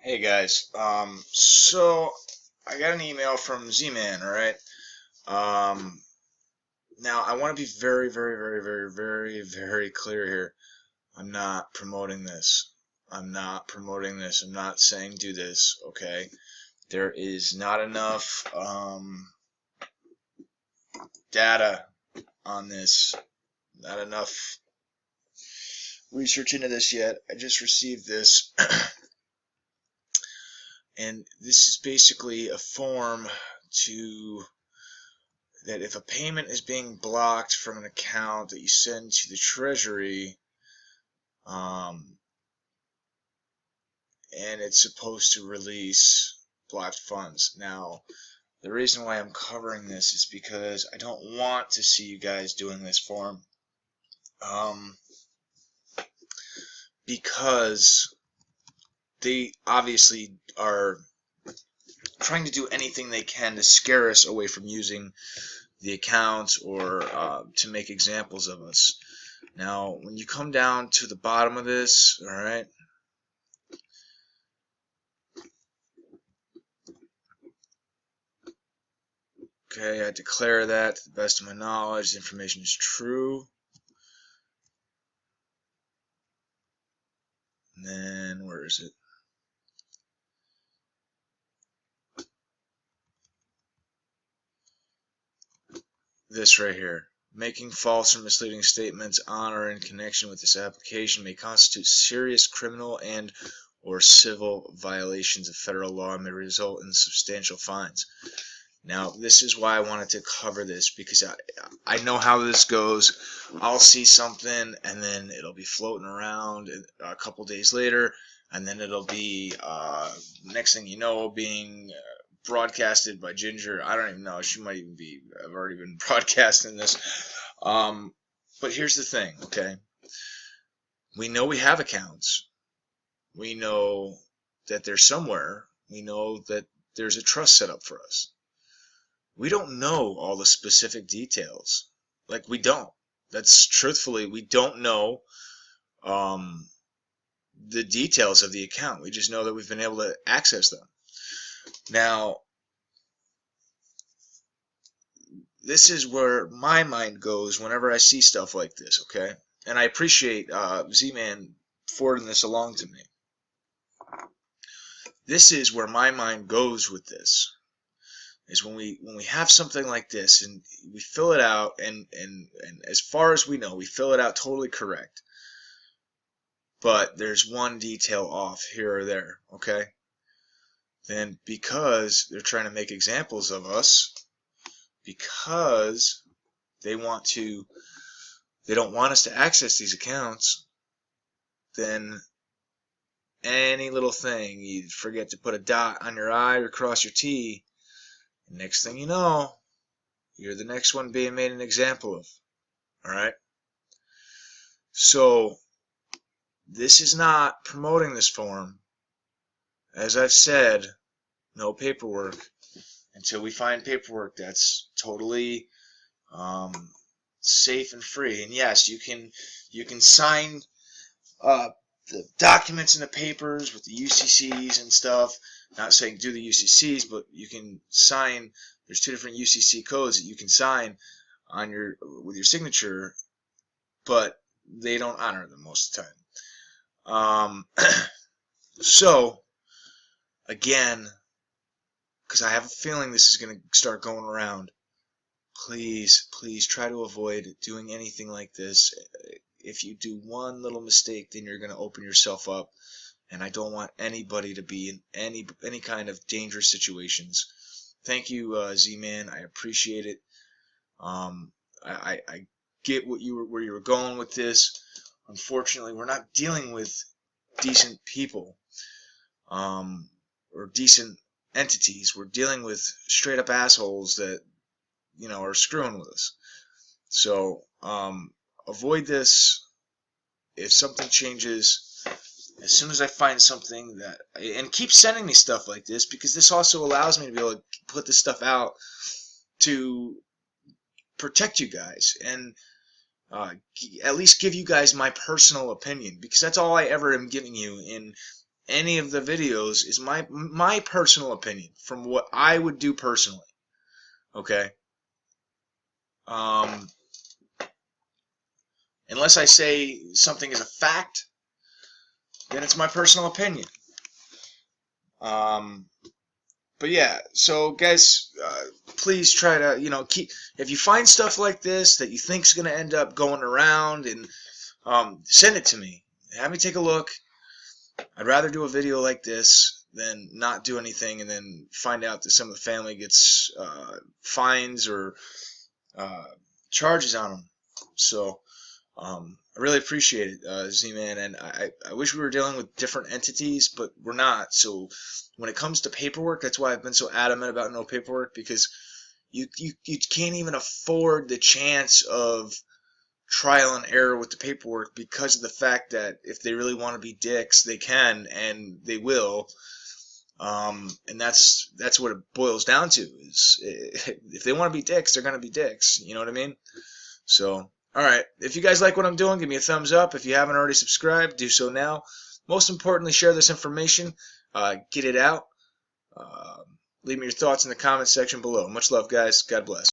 Hey guys, so I got an email from Z-Man, alright? Now I want to be very clear here. I'm not promoting this. I'm not promoting this. I'm not saying do this, okay? There is not enough, data on this. Not enough research into this yet. I just received this. And this is basically a form that if a payment is being blocked from an account that you send to the Treasury, and it's supposed to release blocked funds. Now, the reason why I'm covering this is because I don't want to see you guys doing this form, because they obviously are trying to do anything they can to scare us away from using the accounts or to make examples of us. Now, when you come down to the bottom of this, alright, okay, I declare that to the best of my knowledge, the information is true. And then, where is it? This right here. Making false or misleading statements on or in connection with this application may constitute serious criminal and or civil violations of federal law and may result in substantial fines. Now, this is why I wanted to cover this, because I know how this goes. I'll see something, and then it'll be floating around a couple days later, and then it'll be, next thing you know, being broadcasted by Ginger. I don't even know. She might even be, I've already been broadcasting this. But here's the thing, okay? We know we have accounts. We know that they're somewhere. We know that there's a trust set up for us. We don't know all the specific details. Like, we don't. That's truthfully, we don't know the details of the account. We just know that we've been able to access them. Now, this is where my mind goes whenever I see stuff like this, okay? And I appreciate Z-Man forwarding this along to me. This is where my mind goes with this. Is when we have something like this and we fill it out, and as far as we know, we fill it out totally correct, but there's one detail off here or there, okay? Then because they're trying to make examples of us, because they don't want us to access these accounts, then any little thing, you forget to put a dot on your I or cross your T, next thing you know, you're the next one being made an example of. Alright? So, this is not promoting this form. As I've said, no paperwork until we find paperwork that's totally safe and free. And yes, you can sign the documents and the papers with the UCCs and stuff. Not saying do the UCCs, but you can sign. There's two different UCC codes that you can sign on with your signature, but they don't honor them most of the time. So again, because I have a feeling this is going to start going around, please try to avoid doing anything like this. If you do one little mistake, then you're going to open yourself up, and I don't want anybody to be in any kind of dangerous situations. Thank you, Z-Man. I appreciate it. I get where you were going with this. Unfortunately, we're not dealing with decent people or decent entities. We're dealing with straight up assholes that are screwing with us. So avoid this. If something changes, as soon as I find something and keep sending me stuff like this, because this also allows me to be able to put this stuff out to protect you guys and at least give you guys my personal opinion, because that's all I ever am giving you in any of the videos is my personal opinion from what I would do personally. Okay. Unless I say something is a fact, then it's my personal opinion. But yeah, so guys, please try to, keep, if you find stuff like this that you think is going to end up going around, and send it to me. Have me take a look. I'd rather do a video like this than not do anything and then find out that some of the family gets fines or charges on them. So I really appreciate it, Z-Man, and I wish we were dealing with different entities, but we're not. So when it comes to paperwork, that's why I've been so adamant about no paperwork, because you can't even afford the chance of trial and error with the paperwork, because of the fact that if they really want to be dicks, they can, and they will. And that's what it boils down to, is if they want to be dicks, they're going to be dicks. You know what I mean? So, alright, if you guys like what I'm doing, give me a thumbs up. If you haven't already subscribed, do so now. Most importantly, share this information. Get it out. Leave me your thoughts in the comments section below. Much love, guys. God bless.